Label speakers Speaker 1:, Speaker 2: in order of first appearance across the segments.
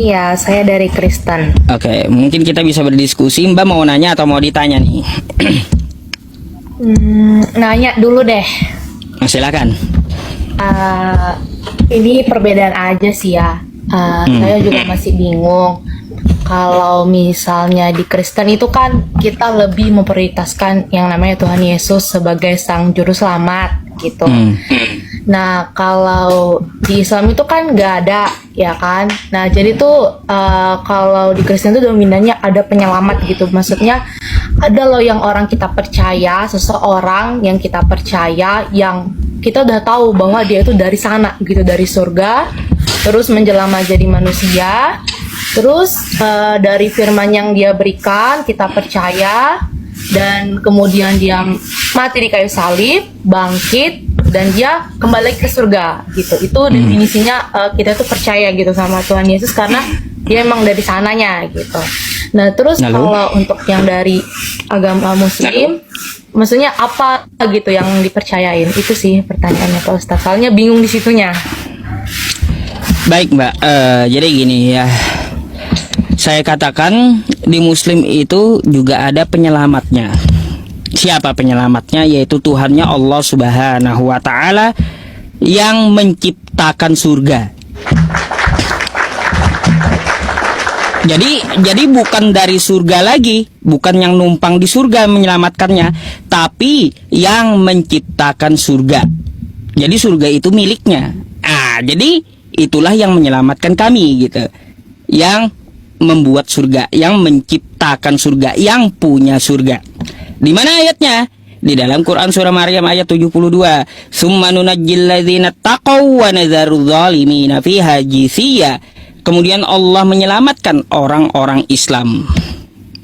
Speaker 1: Iya, saya dari Kristen.
Speaker 2: Oke, mungkin kita bisa berdiskusi. Mbak mau nanya atau mau ditanya nih?
Speaker 1: Nanya dulu deh.
Speaker 2: Nah, silakan.
Speaker 1: Eh, ini perbedaan aja sih ya. Saya juga masih bingung. Kalau misalnya di Kristen itu kan kita lebih memprioritaskan yang namanya Tuhan Yesus sebagai Sang Juru Selamat gitu. Nah, kalau di Islam itu kan nggak ada, ya kan? Nah, jadi tuh kalau di Kristen itu dominannya ada penyelamat gitu. Maksudnya ada loh yang orang kita percaya, seseorang yang kita percaya, yang kita udah tahu bahwa dia itu dari sana gitu, dari surga, terus menjelma jadi manusia, terus dari firman yang dia berikan kita percaya, dan kemudian dia mati di kayu salib, bangkit, dan dia kembali ke surga gitu. Itu definisinya kita tuh percaya gitu sama Tuhan Yesus karena dia emang dari sananya gitu. Nah, terus kalau untuk yang dari agama Muslim, maksudnya apa gitu yang dipercayain? Itu sih pertanyaannya Pak Ustaz. Soalnya bingung di situnya.
Speaker 2: Baik Mbak, jadi gini ya. Saya katakan di Muslim itu juga ada penyelamatnya. Siapa penyelamatnya? Yaitu Tuhannya Allah Subhanahu wa Ta'ala yang menciptakan surga. Jadi bukan dari surga lagi, bukan yang numpang di surga menyelamatkannya, tapi yang menciptakan surga. Jadi surga itu miliknya. Jadi itulah yang menyelamatkan kami gitu. Yang membuat surga, yang menciptakan surga, yang punya surga. Di mana ayatnya? Di dalam Quran surah Maryam ayat 72. Summa nunajjil ladzina taqaw wa nadzaru dzalimina fiha jithiya. Kemudian Allah menyelamatkan orang-orang Islam.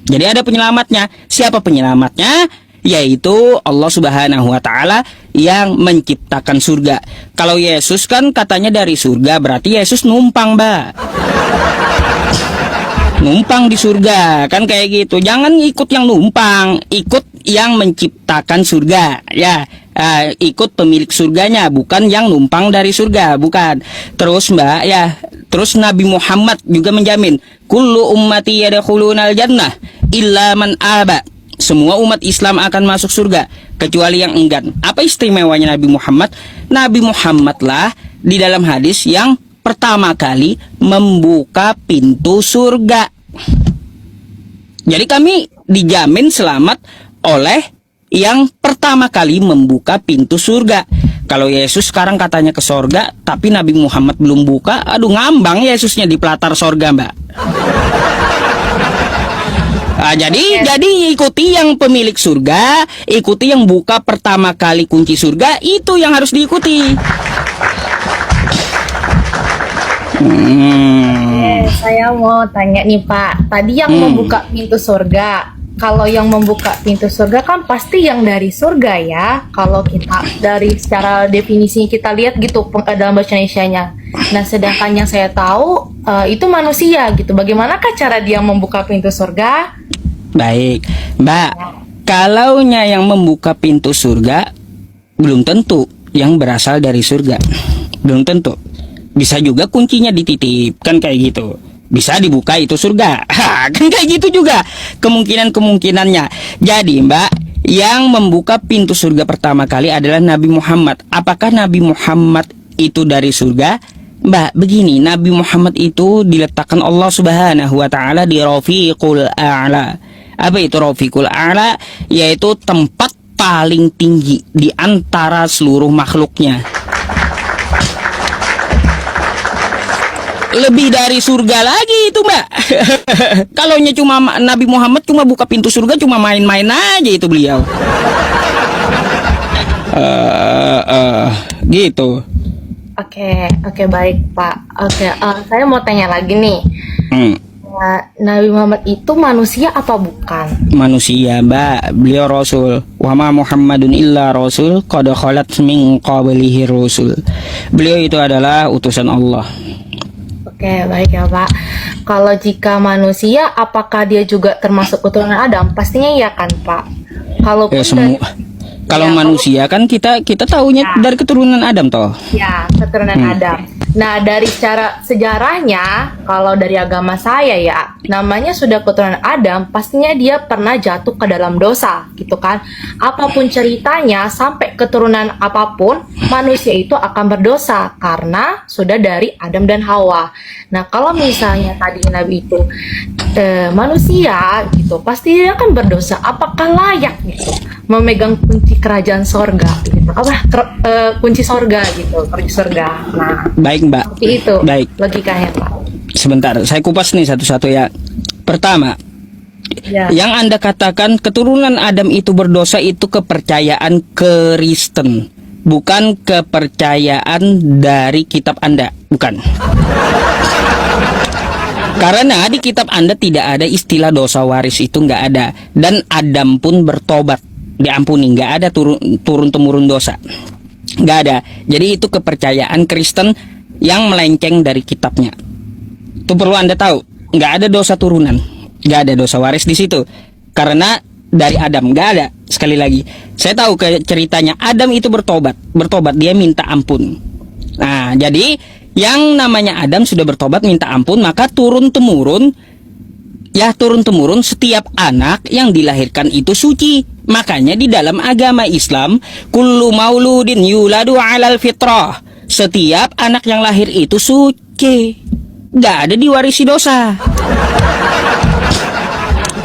Speaker 2: Jadi ada penyelamatnya. Siapa penyelamatnya? Yaitu Allah Subhanahu wa Ta'ala yang menciptakan surga. Kalau Yesus kan katanya dari surga, berarti Yesus numpang, Mbak. Numpang di surga, kan kayak gitu. Jangan ikut yang numpang, ikut yang menciptakan surga, ya. Ikut pemilik surganya, bukan yang numpang dari surga, bukan. Terus Mbak, ya, terus Nabi Muhammad juga menjamin, kullu ummati yadkhulunal jannah illa man aba. Semua umat Islam akan masuk surga kecuali yang enggan. Apa istimewanya Nabi Muhammad? Nabi Muhammad lah di dalam hadis yang pertama kali membuka pintu surga. Jadi kami dijamin selamat oleh yang pertama kali membuka pintu surga. Kalau Yesus sekarang katanya ke surga, tapi Nabi Muhammad belum buka, aduh ngambang Yesusnya di pelatar surga, Mbak. Jadi ikuti yang pemilik surga, ikuti yang buka pertama kali kunci surga, itu yang harus diikuti.
Speaker 1: Saya mau tanya nih Pak, tadi yang membuka pintu surga, kalau yang membuka pintu surga kan pasti yang dari surga ya. Kalau kita dari secara definisi kita lihat gitu dalam bahasa Indonesianya. Nah, sedangkan yang saya tahu itu manusia gitu. Bagaimanakah cara dia membuka pintu surga?
Speaker 2: Baik, Mbak. Kalaunya yang membuka pintu surga belum tentu yang berasal dari surga. Belum tentu. Bisa juga kuncinya dititip, kan kayak gitu. Bisa dibuka itu surga. Kan kayak gitu juga kemungkinannya. Jadi Mbak, yang membuka pintu surga pertama kali adalah Nabi Muhammad. Apakah Nabi Muhammad itu dari surga? Mbak, begini, Nabi Muhammad itu diletakkan Allah Subhanahu wa Ta'ala di Rafiqul A'la. Apa itu Rafiqul A'la? Yaitu tempat paling tinggi di antara seluruh makhluknya. Lebih dari surga lagi itu Mbak. Kalaunya cuma Nabi Muhammad cuma buka pintu surga, cuma main-main aja itu beliau. Gitu.
Speaker 1: Oke, baik Pak. Saya mau tanya lagi nih. Nabi Muhammad itu manusia apa bukan?
Speaker 2: Manusia Mbak, beliau Rasul. Wa ma Muhammadun illa Rasul qad khalat min qablihi rusul. Beliau itu adalah utusan Allah.
Speaker 1: Oke, baik ya Pak. Kalau jika manusia, apakah dia juga termasuk keturunan Adam? Pastinya iya kan Pak. Kalaupun
Speaker 2: semua. Kalau manusia kan kita taunya dari keturunan Adam toh.
Speaker 1: Ya, keturunan Adam. Nah, dari secara sejarahnya, kalau dari agama saya ya, namanya sudah keturunan Adam, pastinya dia pernah jatuh ke dalam dosa, gitu kan. Apapun ceritanya, sampai keturunan apapun, manusia itu akan berdosa karena sudah dari Adam dan Hawa. Nah, kalau misalnya tadi Nabi itu manusia, gitu, pasti dia akan berdosa. Apakah layak gitu memegang kunci kerajaan sorga, gitu? Kunci sorga gitu, kunci sorga. Nah,
Speaker 2: Baik, Mbak.
Speaker 1: seperti itu
Speaker 2: Baik.
Speaker 1: logikanya, Pak.
Speaker 2: Sebentar, saya kupas nih satu-satu ya. Pertama,
Speaker 1: Ya.
Speaker 2: yang Anda katakan keturunan Adam itu berdosa itu kepercayaan Kristen, bukan kepercayaan dari kitab Anda, bukan. Karena di kitab Anda tidak ada istilah dosa waris, itu nggak ada. Dan Adam pun bertobat, diampuni, nggak ada turun-temurun dosa, nggak ada. Jadi itu kepercayaan Kristen yang melenceng dari kitabnya. Itu perlu Anda tahu, nggak ada dosa turunan, nggak ada dosa waris di situ. Karena dari Adam nggak ada. Sekali lagi, saya tahu ceritanya Adam itu bertobat, dia minta ampun. Nah, jadi yang namanya Adam sudah bertobat minta ampun, maka turun temurun setiap anak yang dilahirkan itu suci. Makanya di dalam agama Islam, kullu mauludin yuladu alal fitrah, setiap anak yang lahir itu suci, gak ada diwarisi dosa.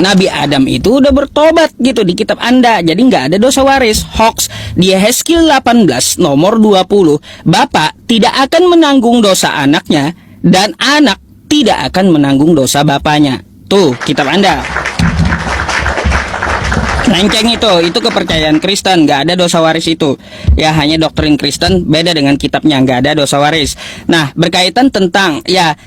Speaker 2: Nabi Adam itu udah bertobat gitu di kitab Anda, jadi nggak ada dosa waris. Hoax. Di Yehezkiel 18 nomor 20, bapak tidak akan menanggung dosa anaknya dan anak tidak akan menanggung dosa bapaknya. Tuh kitab Anda. Lenceng itu kepercayaan Kristen, nggak ada dosa waris itu. Ya, hanya doktrin Kristen, beda dengan kitabnya, nggak ada dosa waris. Nah, berkaitan tentang ya,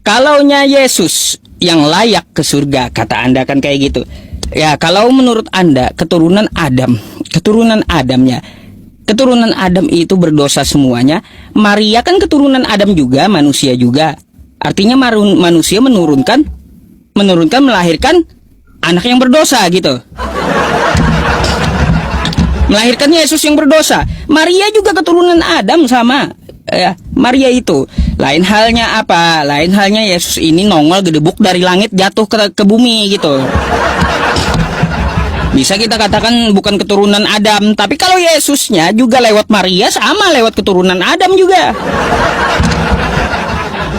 Speaker 2: kalaunya Yesus yang layak ke surga, kata Anda kan kayak gitu. Ya, kalau menurut Anda keturunan Adam itu berdosa semuanya. Maria kan keturunan Adam juga, manusia juga. Artinya manusia melahirkan anak yang berdosa gitu. Melahirkan Yesus yang berdosa. Maria juga keturunan Adam sama. Ya, Maria itu lain halnya apa? Lain halnya Yesus ini nongol gedebuk dari langit jatuh ke bumi gitu. Bisa kita katakan bukan keturunan Adam, tapi kalau Yesusnya juga lewat Maria sama lewat keturunan Adam juga.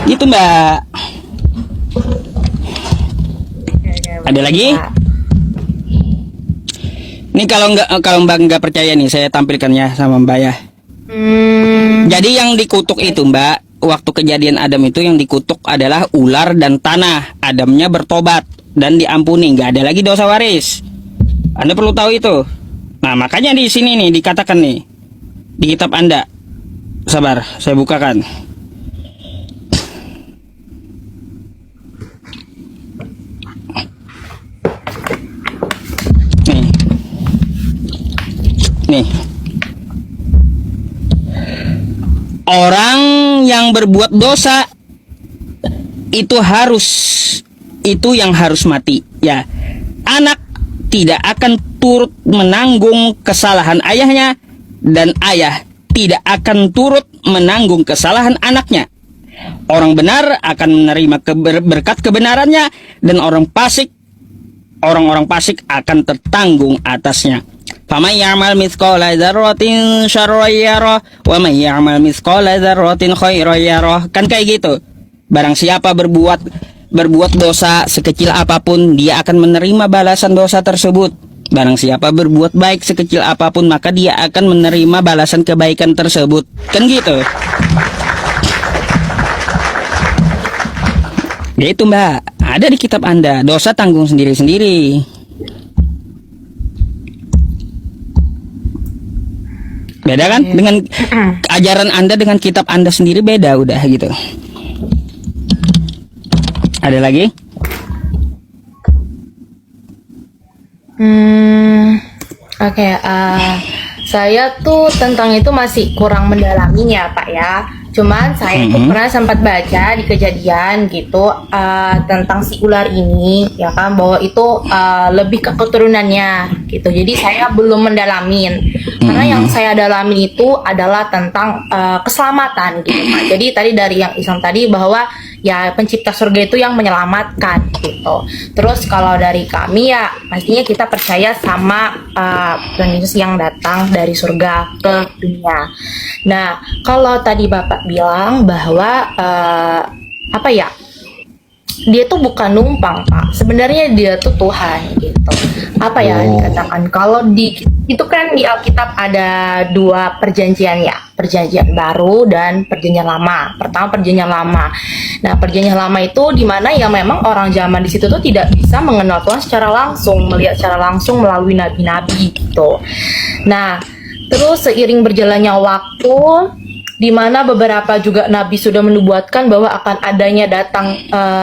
Speaker 2: Gitu, Mbak. Ada lagi? Ini kalau Mbak nggak percaya nih, saya tampilkan ya sama Mbak ya. Jadi yang dikutuk itu, Mbak, waktu kejadian Adam itu yang dikutuk adalah ular dan tanah. Adamnya bertobat dan diampuni, nggak ada lagi dosa waris. Anda perlu tahu itu. Nah, makanya di sini nih dikatakan nih di kitab Anda. Sabar, saya bukakan. Nih. Orang yang berbuat dosa itu yang harus mati, ya. Anak tidak akan turut menanggung kesalahan ayahnya, dan ayah tidak akan turut menanggung kesalahan anaknya. Orang benar akan menerima berkat kebenarannya, dan orang-orang fasik akan tertanggung atasnya. Faman ya'mal mithqala dzarratin syarran yarah wa man ya'mal mithqala dzarratin khairan yarah. Kan kayak gitu. Barang siapa berbuat dosa sekecil apapun, dia akan menerima balasan dosa tersebut. Barang siapa berbuat baik sekecil apapun, maka dia akan menerima balasan kebaikan tersebut. Kan gitu. Ya itu, Mbak, ada di kitab Anda. Dosa tanggung sendiri-sendiri. Beda kan? Dengan ajaran Anda dengan kitab Anda sendiri beda, udah gitu. Ada lagi?
Speaker 1: Oke, saya tuh tentang itu masih kurang mendalaminya, Pak ya. Cuman saya tuh pernah sempat baca di Kejadian gitu tentang si ular ini, ya kan, bahwa itu lebih ke keturunannya gitu. Jadi saya belum mendalamin, karena yang saya dalamin itu adalah tentang keselamatan gitu Pak. Jadi tadi dari yang Islam tadi bahwa ya pencipta surga itu yang menyelamatkan gitu. Terus kalau dari kami ya pastinya kita percaya sama Tuhan Yesus yang datang dari surga ke dunia. Nah, kalau tadi Bapak bilang bahwa apa ya? Dia tuh bukan numpang, Pak. Sebenarnya dia tuh Tuhan gitu. Apa ya dikatakan? Kalau di itu kan di Alkitab ada 2 perjanjian ya, perjanjian baru dan perjanjian lama. Pertama perjanjian lama. Nah, perjanjian lama itu di mana ya memang orang zaman di situ tuh tidak bisa mengenal Tuhan secara langsung, melihat secara langsung melalui nabi-nabi gitu. Nah, terus seiring berjalannya waktu, di mana beberapa juga nabi sudah menubuatkan bahwa akan adanya datang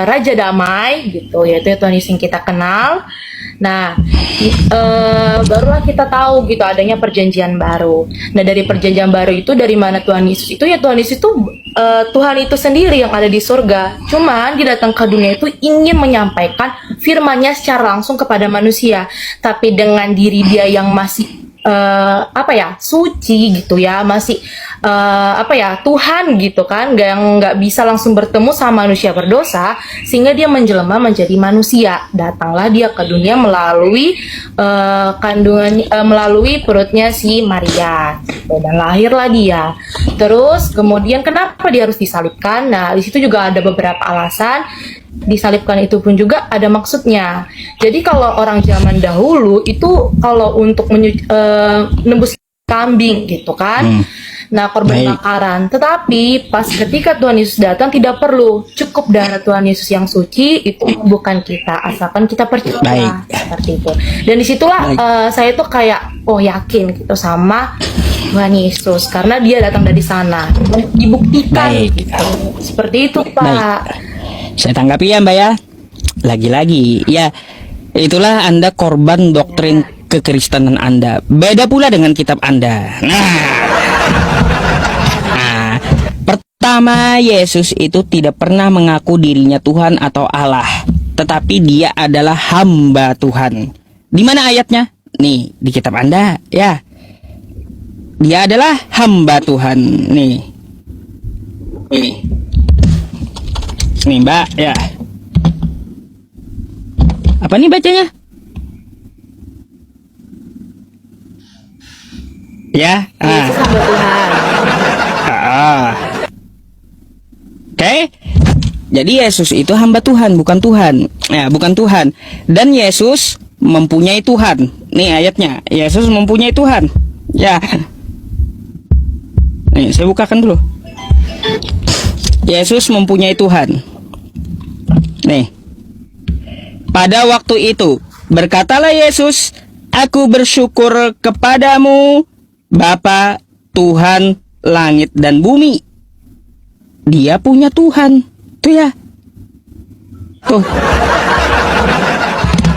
Speaker 1: Raja Damai gitu, yaitu Tuhan Yesus yang kita kenal. Nah, barulah kita tahu gitu adanya perjanjian baru. Nah, dari perjanjian baru itu dari mana Tuhan Yesus itu ya Tuhan Yesus itu Tuhan itu sendiri yang ada di surga. Cuman dia datang ke dunia itu ingin menyampaikan firman-Nya secara langsung kepada manusia, tapi dengan diri dia yang masih apa ya, suci gitu ya, masih apa ya, Tuhan gitu kan, nggak bisa langsung bertemu sama manusia berdosa, sehingga dia menjelma menjadi manusia. Datanglah dia ke dunia melalui kandungan, melalui perutnya si Maria gitu, dan lahirlah dia. Terus kemudian kenapa dia harus disalibkan? Nah, di situ juga ada beberapa alasan. Disalibkan itu pun juga ada maksudnya. Jadi kalau orang zaman dahulu itu kalau untuk menembus kambing gitu kan, nah korban bakaran. Tetapi pas ketika Tuhan Yesus datang tidak perlu, cukup darah Tuhan Yesus yang suci itu bukan kita, asalkan kita percaya seperti itu. Dan disitulah saya tuh kayak yakin gitu sama Tuhan Yesus karena dia datang dari sana, dibuktikan gitu. Seperti itu Pak.
Speaker 2: Saya tanggapi ya Mbak ya. Lagi-lagi ya, itulah Anda korban doktrin kekristenan Anda. Beda pula dengan kitab Anda. Nah, pertama, Yesus itu tidak pernah mengaku dirinya Tuhan atau Allah, tetapi dia adalah hamba Tuhan. Di mana ayatnya? Nih, di kitab Anda ya. Dia adalah hamba Tuhan. Nih. Nih Mbak ya. Apa nih bacanya? Ya.
Speaker 1: Yesus hamba Tuhan.
Speaker 2: Oke. Jadi Yesus itu hamba Tuhan, bukan Tuhan. Ya, bukan Tuhan. Dan Yesus mempunyai Tuhan. Nih ayatnya. Yesus mempunyai Tuhan. Ya. Nih, saya bukakan dulu. Yesus mempunyai Tuhan. Nih. Pada waktu itu, berkatalah Yesus, "Aku bersyukur kepadamu, Bapa, Tuhan langit dan bumi." Dia punya Tuhan. Tuh ya. Tuh.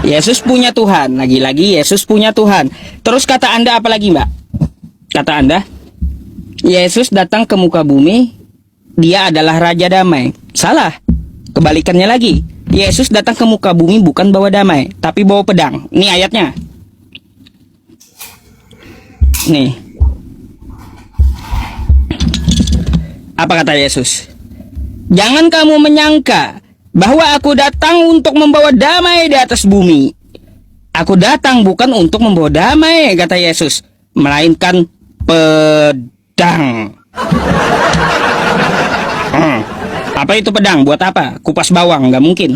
Speaker 2: Yesus punya Tuhan. Lagi-lagi Yesus punya Tuhan. Terus kata Anda apa lagi, Mbak? Kata Anda, Yesus datang ke muka bumi, dia adalah Raja Damai. Salah. Kebalikannya lagi. Yesus datang ke muka bumi bukan bawa damai, tapi bawa pedang. Ini ayatnya. Nih. Apa kata Yesus? Jangan kamu menyangka bahwa aku datang untuk membawa damai di atas bumi. Aku datang bukan untuk membawa damai, kata Yesus, melainkan pedang. Apa itu pedang? Buat apa? Kupas bawang? Nggak mungkin.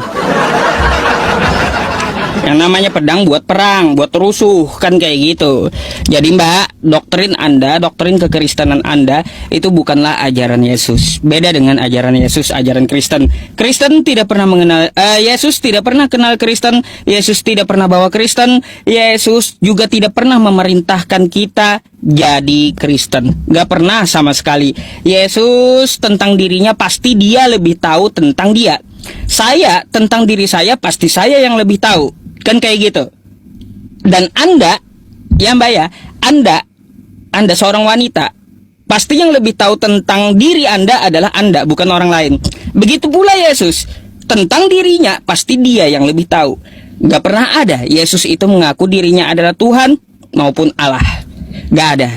Speaker 2: Yang namanya pedang buat perang, buat rusuh, kan kayak gitu. Jadi Mbak, doktrin Anda, doktrin kekristenan Anda itu bukanlah ajaran Yesus. Beda dengan ajaran Yesus, ajaran Kristen. Kristen tidak pernah mengenal Yesus, tidak pernah kenal Kristen. Yesus tidak pernah bawa Kristen. Yesus juga tidak pernah memerintahkan kita jadi Kristen. Gak pernah sama sekali. Yesus tentang dirinya pasti dia lebih tahu tentang dia. Saya tentang diri saya pasti saya yang lebih tahu. Kan kayak gitu. Dan Anda, ya Mbak ya, Anda seorang wanita, pasti yang lebih tahu tentang diri Anda adalah Anda, bukan orang lain. Begitu pula Yesus, tentang dirinya pasti dia yang lebih tahu. Gak pernah ada Yesus itu mengaku dirinya adalah Tuhan maupun Allah. Gak ada.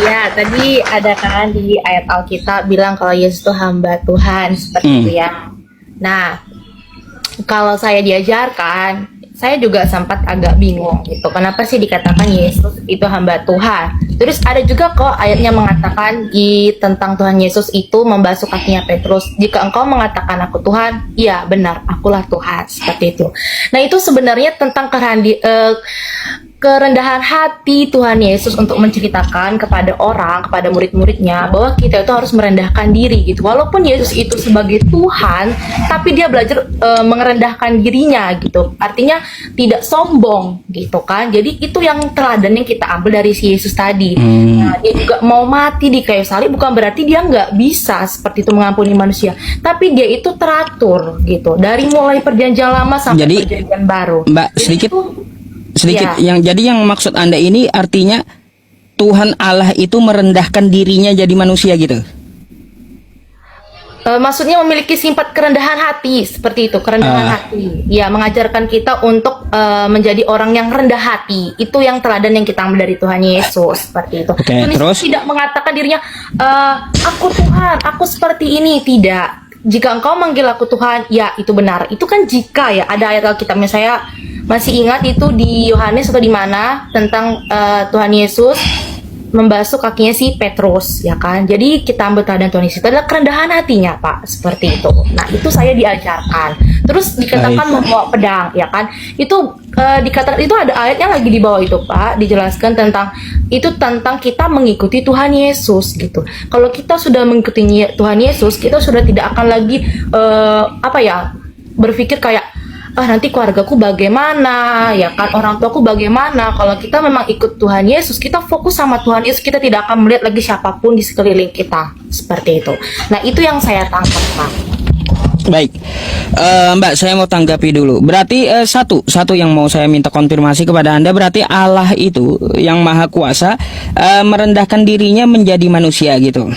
Speaker 1: Ya, tadi ada kan di ayat Alkitab bilang kalau Yesus itu hamba Tuhan, seperti itu ya. Nah, kalau saya diajarkan, saya juga sempat agak bingung gitu. Kenapa sih dikatakan Yesus itu hamba Tuhan? Terus ada juga kok ayatnya mengatakan tentang Tuhan Yesus itu membasuh kakinya Petrus. Jika engkau mengatakan aku Tuhan, iya benar, akulah Tuhan, seperti itu. Nah, itu sebenarnya tentang kerendahan hati Tuhan Yesus untuk menceritakan kepada orang, kepada murid-muridnya bahwa kita itu harus merendahkan diri gitu. Walaupun Yesus itu sebagai Tuhan, tapi dia belajar merendahkan dirinya gitu. Artinya tidak sombong gitu kan. Jadi itu yang teladan yang kita ambil dari si Yesus tadi. Nah, dia juga mau mati di kayu salib bukan berarti dia nggak bisa seperti itu mengampuni manusia, tapi dia itu teratur gitu. Dari mulai perjanjian lama sampai perjanjian baru.
Speaker 2: Mbak, sedikit yang maksud Anda ini artinya Tuhan Allah itu merendahkan dirinya jadi manusia gitu.
Speaker 1: Maksudnya memiliki sifat kerendahan hati, seperti itu, kerendahan hati. Ya, mengajarkan kita untuk menjadi orang yang rendah hati. Itu yang teladan yang kita ambil dari Tuhan Yesus, seperti itu. Terus tidak mengatakan dirinya aku Tuhan, aku seperti ini, tidak. Jika engkau manggil aku Tuhan, ya itu benar. Itu kan jika ya, ada ayat Alkitabnya saya masih ingat itu di Yohanes atau di mana tentang Tuhan Yesus membasuh kakinya si Petrus, ya kan. Jadi kita ambil teladan Tuhan Yesus itu adalah kerendahan hatinya, Pak, seperti itu. Nah, itu saya diajarkan. Terus dikatakan membawa pedang, ya kan. Itu dikatakan itu ada ayatnya lagi di bawah itu, Pak, dijelaskan tentang kita mengikuti Tuhan Yesus gitu. Kalau kita sudah mengikuti Tuhan Yesus, kita sudah tidak akan lagi berpikir kayak nanti keluargaku bagaimana, ya kan, orang tuaku bagaimana. Kalau kita memang ikut Tuhan Yesus, kita fokus sama Tuhan Yesus, kita tidak akan melihat lagi siapapun di sekeliling kita, seperti itu. Nah, itu yang saya tangkap, Pak.
Speaker 2: Baik, Mbak, saya mau tanggapi dulu. Berarti satu yang mau saya minta konfirmasi kepada Anda, berarti Allah itu yang Maha Kuasa merendahkan dirinya menjadi manusia gitu.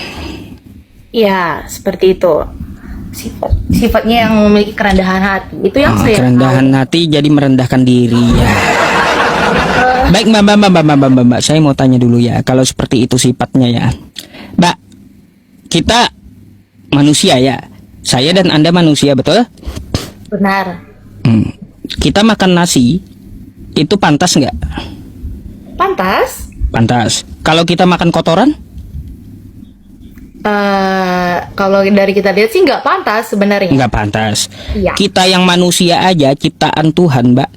Speaker 1: Ya, seperti itu. Sifatnya yang memiliki kerendahan hati. Itu yang saya
Speaker 2: kerendahan hati jadi merendahkan diri ya. Baik, Mbak, saya mau tanya dulu ya. Kalau seperti itu sifatnya ya, Mbak, kita manusia ya. Saya dan Anda manusia, betul?
Speaker 1: Benar.
Speaker 2: Kita makan nasi itu pantas nggak?
Speaker 1: Pantas.
Speaker 2: Pantas. Kalau kita makan kotoran?
Speaker 1: Kalau dari kita lihat sih nggak pantas sebenarnya.
Speaker 2: Nggak pantas.
Speaker 1: Iya.
Speaker 2: Kita yang manusia aja ciptaan Tuhan, Mbak.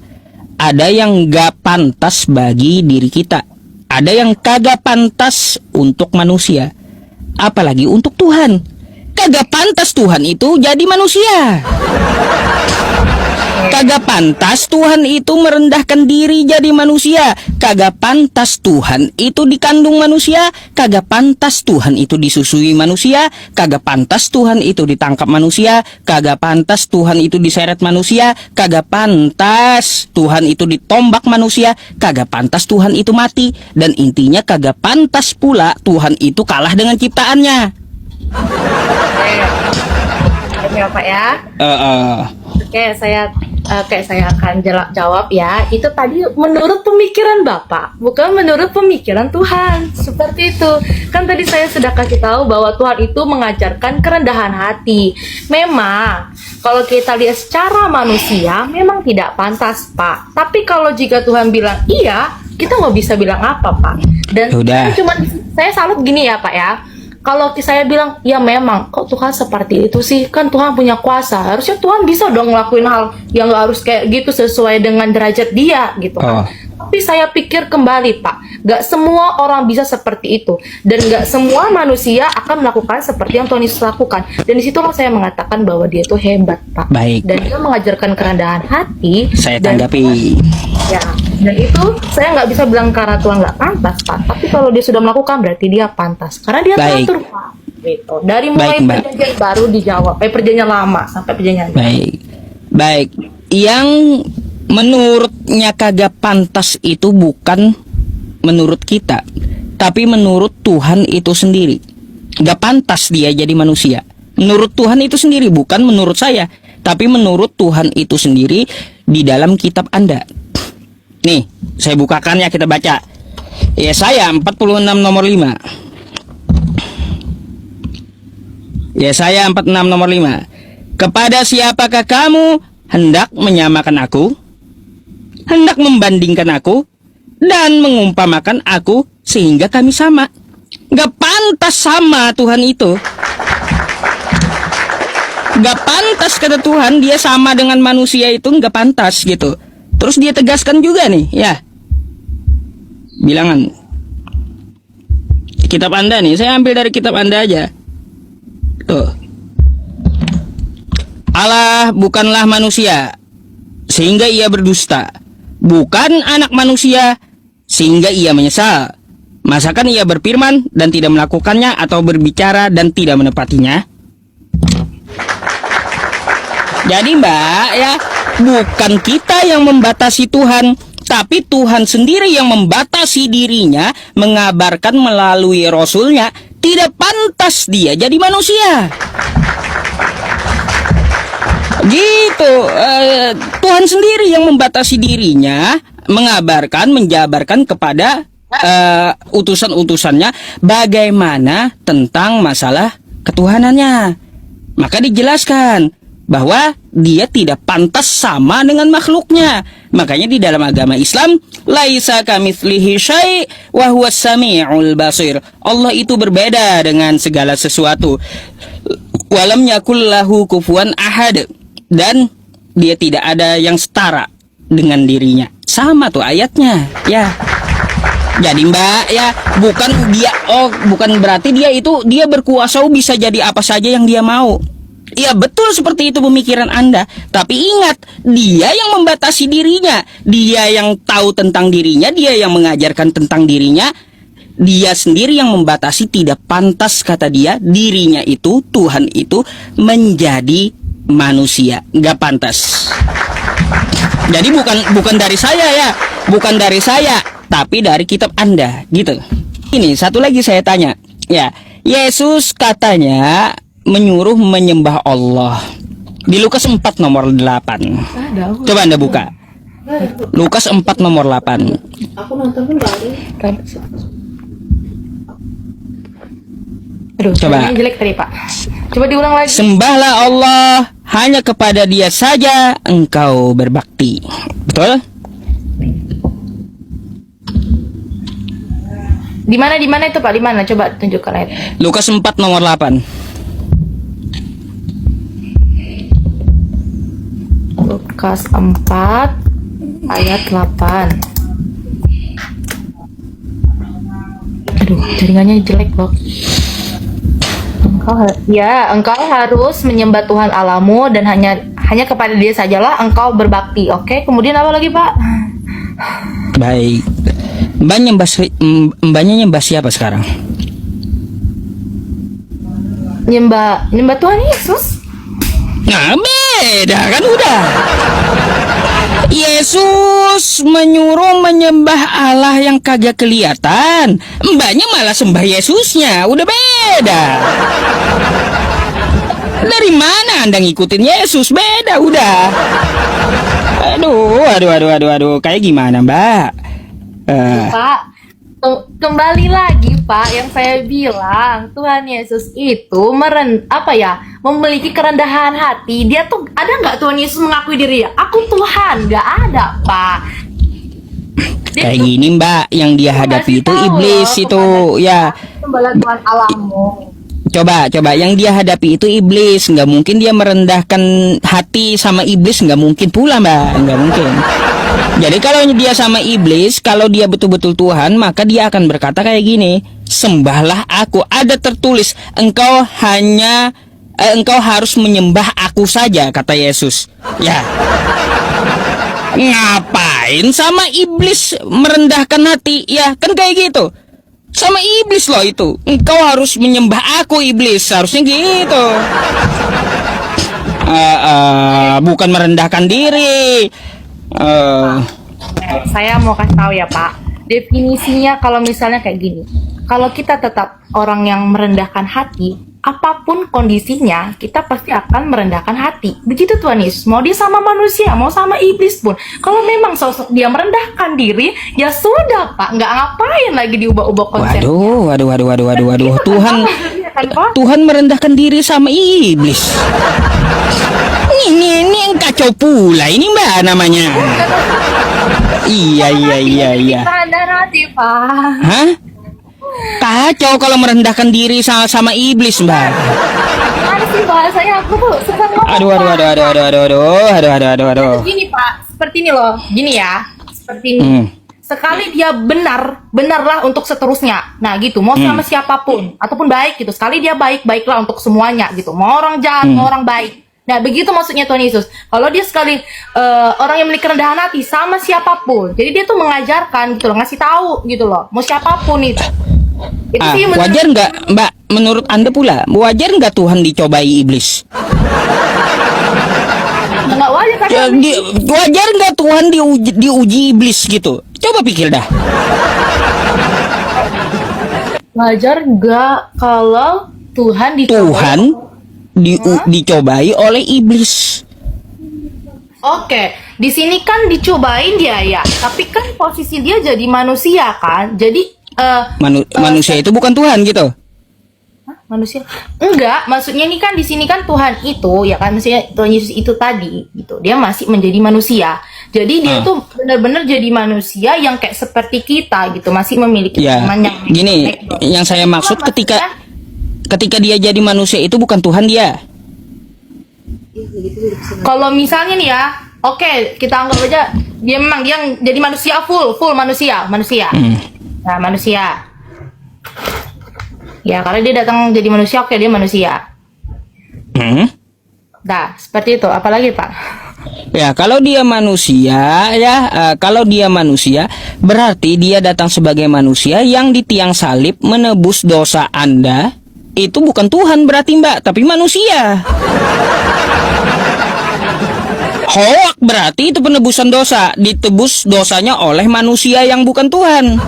Speaker 2: Ada yang nggak pantas bagi diri kita. Ada yang kagak pantas untuk manusia. Apalagi untuk Tuhan. Kagak pantas Tuhan itu jadi manusia. Kagak pantas Tuhan itu merendahkan diri jadi manusia. Kagak pantas Tuhan itu dikandung manusia. Kagak pantas Tuhan itu disusui manusia. Kagak pantas Tuhan itu ditangkap manusia. Kagak pantas Tuhan itu diseret manusia. Kagak pantas Tuhan itu ditombak manusia. Kagak pantas Tuhan itu mati. Dan intinya kagak pantas pula Tuhan itu kalah dengan ciptaannya.
Speaker 1: Oke, Pak ya. Oke, saya akan jawab ya. Itu tadi menurut pemikiran Bapak, bukan menurut pemikiran Tuhan. Seperti itu. Kan tadi saya sudah kasih tahu bahwa Tuhan itu mengajarkan kerendahan hati. Memang kalau kita lihat secara manusia memang tidak pantas, Pak. Tapi kalau jika Tuhan bilang iya, kita nggak bisa bilang apa, Pak. Dan saya salut gini ya, Pak ya. Kalau saya bilang, ya memang, kok Tuhan seperti itu sih? Kan Tuhan punya kuasa. Harusnya Tuhan bisa dong ngelakuin hal yang gak harus kayak gitu sesuai dengan derajat dia gitu kan. Tapi saya pikir kembali, Pak, gak semua orang bisa seperti itu. Dan gak semua manusia akan melakukan seperti yang Tuhan Yesus lakukan. Dan disitulah saya mengatakan bahwa dia itu hebat, Pak.
Speaker 2: Baik.
Speaker 1: Dan dia mengajarkan kerendahan hati.
Speaker 2: Saya tanggapi.
Speaker 1: Ya, dan itu saya nggak bisa bilang karena Tuhan nggak pantas, Pak. Tapi kalau dia sudah melakukan berarti dia pantas. Karena dia teratur, Pak. Gitu. Dari mulai perjanjian baru dijawab, perjanjian lama sampai perjanjian baru.
Speaker 2: Baik. Yang menurutnya kagak pantas itu bukan menurut kita, tapi menurut Tuhan itu sendiri. Gak pantas dia jadi manusia. Menurut Tuhan itu sendiri, bukan menurut saya, tapi menurut Tuhan itu sendiri di dalam kitab Anda. Nih, saya bukakan ya, kita baca. Yesaya 46 nomor 5. Yesaya 46 nomor 5. Kepada siapakah kamu hendak menyamakan aku? Hendak membandingkan aku? Dan mengumpamakan aku sehingga kami sama. Gak pantas sama Tuhan itu. Gak pantas kata Tuhan, dia sama dengan manusia itu gak pantas gitu. Terus dia tegaskan juga nih, ya. Bilangan. Kitab Anda nih, saya ambil dari kitab Anda aja. Tuh. Allah bukanlah manusia, sehingga ia berdusta. Bukan anak manusia, sehingga ia menyesal. Masakan ia berfirman dan tidak melakukannya, atau berbicara dan tidak menepatinya? Jadi Mbak, ya, bukan kita yang membatasi Tuhan, tapi Tuhan sendiri yang membatasi dirinya, mengabarkan melalui Rasulnya, tidak pantas dia jadi manusia. Gitu, Tuhan sendiri yang membatasi dirinya, mengabarkan, menjabarkan kepada utusan-utusannya bagaimana tentang masalah ketuhanannya. Maka dijelaskan bahwa dia tidak pantas sama dengan makhluknya. Makanya di dalam agama Islam, laisa kamitslihi syai' wa huwas sami'ul basir. Allah itu berbeda dengan segala sesuatu. Walam yakul lahu kufuwan ahad. Dan dia tidak ada yang setara dengan dirinya. Sama tuh ayatnya, ya. Jadi Mbak, ya, bukan berarti dia berkuasa bisa jadi apa saja yang dia mau. Ya betul, seperti itu pemikiran Anda. Tapi ingat, dia yang membatasi dirinya, dia yang tahu tentang dirinya, dia yang mengajarkan tentang dirinya. Dia sendiri yang membatasi, tidak pantas kata dia, dirinya itu, Tuhan itu menjadi manusia, gak pantas. Jadi bukan dari saya ya, bukan dari saya, tapi dari kitab Anda, gitu. Ini satu lagi saya tanya, ya, Yesus katanya menyuruh menyembah Allah di Lukas 4 nomor 8. Coba Anda buka Lukas 4 nomor 8.
Speaker 1: Aku nonton kembali. Aduh,
Speaker 2: coba
Speaker 1: jelek tadi Pak. Coba diulang lagi.
Speaker 2: Sembahlah Allah, hanya kepada Dia saja engkau berbakti. Betul?
Speaker 1: Di mana itu Pak? Di mana? Coba tunjukkan ayat.
Speaker 2: Lukas 4 nomor 8.
Speaker 1: Lukas 4 ayat 8. Aduh, jaringannya jelek loh. Engkau harus menyembah Tuhan Allahmu dan hanya kepada Dia sajalah engkau berbakti. Oke, kemudian apa lagi Pak?
Speaker 2: Baik. Mbaknya nyembah siapa sekarang?
Speaker 1: Nyembah Tuhan Yesus.
Speaker 2: Nah, beda kan udah. Yesus menyuruh menyembah Allah yang kagak kelihatan. Mbaknya malah sembah Yesusnya. Udah beda. Dari mana Anda ngikutin Yesus? Beda udah. Aduh. Kayak gimana Mbak?
Speaker 1: Pak, kembali lagi Pak, yang saya bilang Tuhan Yesus itu memiliki kerendahan hati. Dia tuh, ada nggak Tuhan Yesus mengakui diri? Aku Tuhan, nggak ada Pak.
Speaker 2: Kayak gini Mbak, yang dia hadapi itu iblis itu, ya.
Speaker 1: Sembahlah Tuhan Allahmu.
Speaker 2: Coba yang dia hadapi itu iblis. Nggak mungkin dia merendahkan hati sama iblis, nggak mungkin pula Mbak, nggak mungkin. Jadi kalau dia sama iblis, kalau dia betul-betul Tuhan, maka dia akan berkata kayak gini, sembahlah aku. Ada tertulis, engkau harus menyembah aku saja, kata Yesus. Ya. Ngapain sama iblis merendahkan hati? Ya, kan kayak gitu. Sama iblis loh itu. Engkau harus menyembah aku, iblis. Harusnya gitu. Bukan merendahkan diri.
Speaker 1: Saya mau kasih tahu ya Pak. definisinya kalau misalnya kayak gini. Kalau kita tetap orang yang merendahkan hati, apapun kondisinya, kita pasti akan merendahkan hati. Begitu Tuhan Yesus. Mau dia sama manusia, mau sama iblis pun. Kalau memang sosok dia merendahkan diri, ya sudah Pak, nggak ngapain lagi diubah-ubah konsep.
Speaker 2: Waduh. Tuhan merendahkan diri sama iblis. Ini yang kacau pula ini Mbak namanya. Iya.
Speaker 1: Sadar hati Pak.
Speaker 2: Hah? Kacau kalau merendahkan diri sama iblis Mbak.
Speaker 1: Gimana sih bahasanya, aku tuh suka ngomong.
Speaker 2: Aduh.
Speaker 1: Gini Pak, seperti ini loh. Gini ya, seperti ini. Sekali dia benarlah untuk seterusnya. Nah gitu, mau sama siapapun ataupun baik gitu. Sekali dia baiklah untuk semuanya gitu. Mau orang jahat, mau orang baik. Nah begitu maksudnya Tuhan Yesus. Kalau dia sekali orang yang memiliki kerendahan hati sama siapapun, jadi dia tuh mengajarkan gitu loh, ngasih tahu gitu loh. Mau siapapun itu.
Speaker 2: Wajar nggak Mbak? Menurut Anda pula, wajar nggak Tuhan dicobai iblis?
Speaker 1: Nggak wajar kan?
Speaker 2: Wajar nggak Tuhan diuji iblis gitu? Coba pikir dah.
Speaker 1: Wajar nggak kalau Tuhan
Speaker 2: dicobai oleh iblis?
Speaker 1: Oke, di sini kan dicobain dia ya, tapi kan posisi dia jadi manusia kan, jadi
Speaker 2: manusia itu bukan Tuhan gitu?
Speaker 1: Hah? Manusia? Enggak, maksudnya ini kan di sini kan Tuhan itu ya kan, maksudnya Tuhan Yesus itu tadi gitu, dia masih menjadi manusia, jadi dia tuh benar-benar jadi manusia yang kayak seperti kita gitu, masih memiliki teman yang
Speaker 2: gini, yang saya maksud ketika dia jadi manusia itu bukan Tuhan dia.
Speaker 1: Kalau misalnya nih ya, oke, kita anggap aja dia memang dia jadi manusia full manusia. Nah, manusia. Ya, kalau dia datang jadi manusia, oke, dia manusia. Nah, seperti itu. Apalagi, Pak?
Speaker 2: Ya, kalau dia manusia, kalau dia manusia, berarti dia datang sebagai manusia yang di tiang salib menebus dosa Anda. Itu bukan Tuhan berarti Mbak, tapi manusia. Hoak berarti itu penebusan dosa, ditebus dosanya oleh manusia yang bukan Tuhan.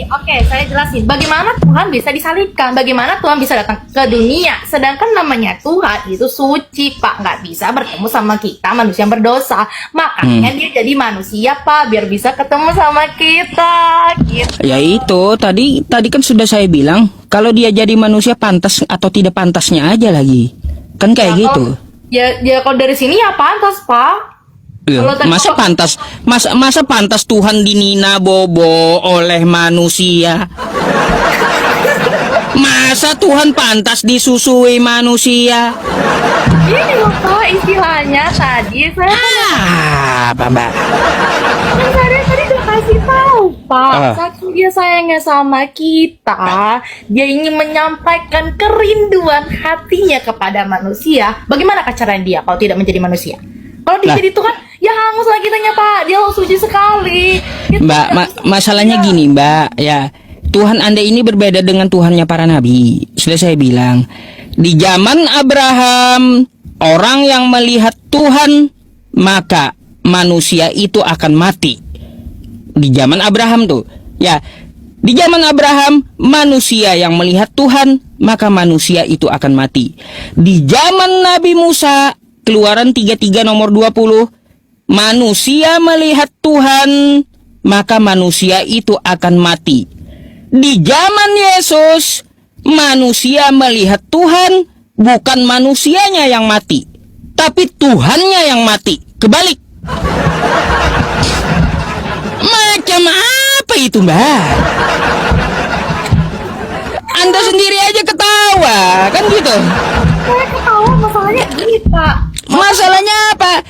Speaker 1: Oke, saya jelasin. Bagaimana Tuhan bisa disalibkan? Bagaimana Tuhan bisa datang ke dunia? Sedangkan namanya Tuhan itu suci, Pak. Nggak bisa bertemu sama kita, manusia yang berdosa. Makanya dia jadi manusia, Pak, biar bisa ketemu sama kita. Gitu.
Speaker 2: Ya itu, tadi kan sudah saya bilang, kalau dia jadi manusia pantas atau tidak pantasnya aja lagi. Kan kayak gitu.
Speaker 1: Kalau dari sini ya pantas, Pak.
Speaker 2: Masa pantas Tuhan dinina bobo oleh manusia? Masa Tuhan pantas disusui manusia?
Speaker 1: Ini loh Pak, istilahnya tadi saya
Speaker 2: Mbak.
Speaker 1: Saya tadi udah kasih tahu Pak, saking dia sayangnya sama kita, dia ingin menyampaikan kerinduan hatinya kepada manusia. Bagaimana caranya dia kalau tidak menjadi manusia? Kalau dia jadi Tuhan, ya hangus lah kitanya Pak. Dia suci sekali.
Speaker 2: Mbak, masalahnya gini Mbak, ya Tuhan Anda ini berbeda dengan Tuhannya para nabi. Sudah saya bilang, di zaman Abraham, orang yang melihat Tuhan, maka manusia itu akan mati. Di zaman Abraham tuh, ya, di zaman Abraham, manusia yang melihat Tuhan, maka manusia itu akan mati. Di zaman Nabi Musa, Keluaran 33 nomor 20, manusia melihat Tuhan, maka manusia itu akan mati. Di zaman Yesus, manusia melihat Tuhan, bukan manusianya yang mati, tapi Tuhannya yang mati. Kebalik. Macam apa itu Mbak? Anda sendiri aja ketawa, kan gitu?
Speaker 1: Saya ketawa, masalahnya gini Pak.
Speaker 2: Masalahnya apa?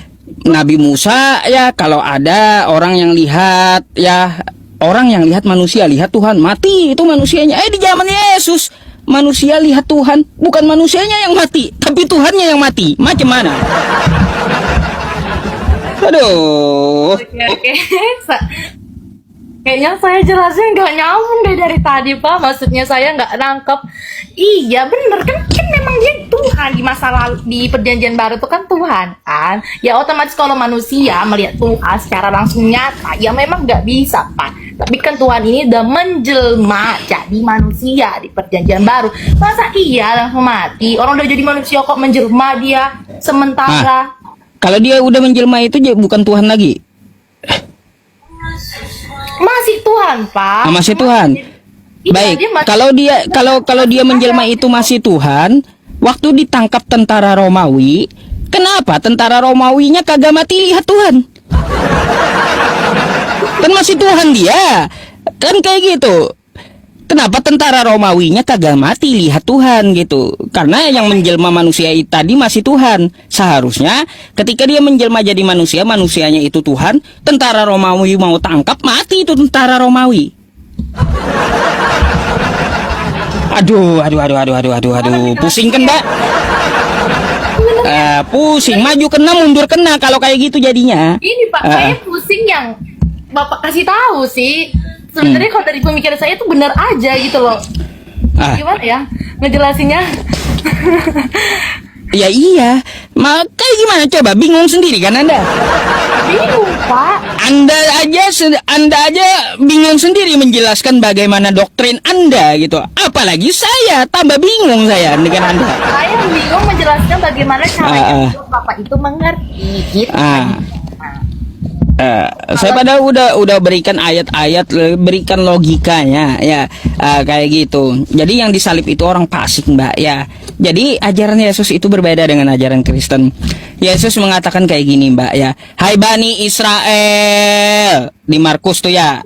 Speaker 2: Nabi Musa, ya kalau ada orang yang lihat, ya orang yang lihat manusia, lihat Tuhan, mati itu manusianya. Di zaman Yesus, manusia lihat Tuhan, bukan manusianya yang mati, tapi Tuhannya yang mati. Macam mana? Aduh.
Speaker 1: Oke. Kayaknya saya jelasnya nggak nyambung deh dari tadi, Pak. Maksudnya saya nggak nangkep. Iya bener kan memang dia Tuhan di masa lalu, di perjanjian baru itu kan Tuhan kan. Ya otomatis kalau manusia melihat Tuhan secara langsung nyata, ya memang nggak bisa, Pak. Tapi kan Tuhan ini udah menjelma jadi manusia di perjanjian baru. Masa iya langsung mati? Orang udah jadi manusia kok menjelma dia sementara.
Speaker 2: Kalau dia udah menjelma itu bukan Tuhan lagi.
Speaker 1: Masih Tuhan, Pak.
Speaker 2: Masih Tuhan.
Speaker 1: Iya,
Speaker 2: Baik,
Speaker 1: dia masih-
Speaker 2: kalau dia menjelma itu masih Tuhan, waktu ditangkap tentara Romawi, kenapa tentara Romawinya kagak mati lihat Tuhan? Kan masih Tuhan dia. Kan kayak gitu. Kenapa tentara Romawinya kagak mati lihat Tuhan gitu? Karena yang menjelma manusia tadi masih Tuhan. Seharusnya ketika dia menjelma jadi manusia, manusianya itu Tuhan, tentara Romawi mau tangkap, mati itu tentara Romawi. Aduh, pusing kan, Mbak? Pusing, maju kena, mundur kena kalau kayak gitu jadinya.
Speaker 1: Ini Pak, saya pusing yang Bapak kasih tahu sih. Sebenarnya kalau dari pemikiran saya itu benar aja gitu loh. Gimana ya ngejelasinnya?
Speaker 2: Ya iya, kayak gimana coba? Bingung sendiri kan Anda?
Speaker 1: Bingung, Pak.
Speaker 2: Anda aja bingung sendiri menjelaskan bagaimana doktrin Anda gitu. Apalagi saya, tambah bingung saya dengan Anda.
Speaker 1: Saya bingung menjelaskan bagaimana caranya Bapak itu mengerti gitu.
Speaker 2: Saya pada udah berikan ayat-ayat, berikan logikanya ya, kayak gitu. Jadi yang disalib itu orang fasik, Mbak ya. Jadi ajaran Yesus itu berbeda dengan ajaran Kristen. Yesus mengatakan kayak gini, Mbak ya. Hai Bani Israel, di Markus tuh ya.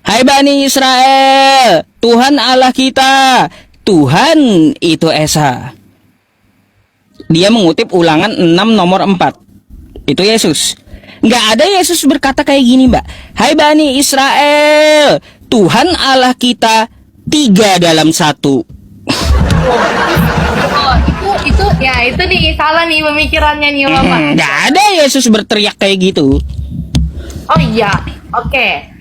Speaker 2: Hai Bani Israel, Tuhan Allah kita, Tuhan itu Esa. Dia mengutip Ulangan 6 nomor 4. Itu Yesus. Nggak ada Yesus berkata kayak gini, Mbak. Hai Bani Israel, Tuhan Allah kita 3 dalam 1.
Speaker 1: Itu ya itu nih salah nih pemikirannya nih Bapak.
Speaker 2: Nggak ada Yesus berteriak kayak gitu.
Speaker 1: Oh iya, oke.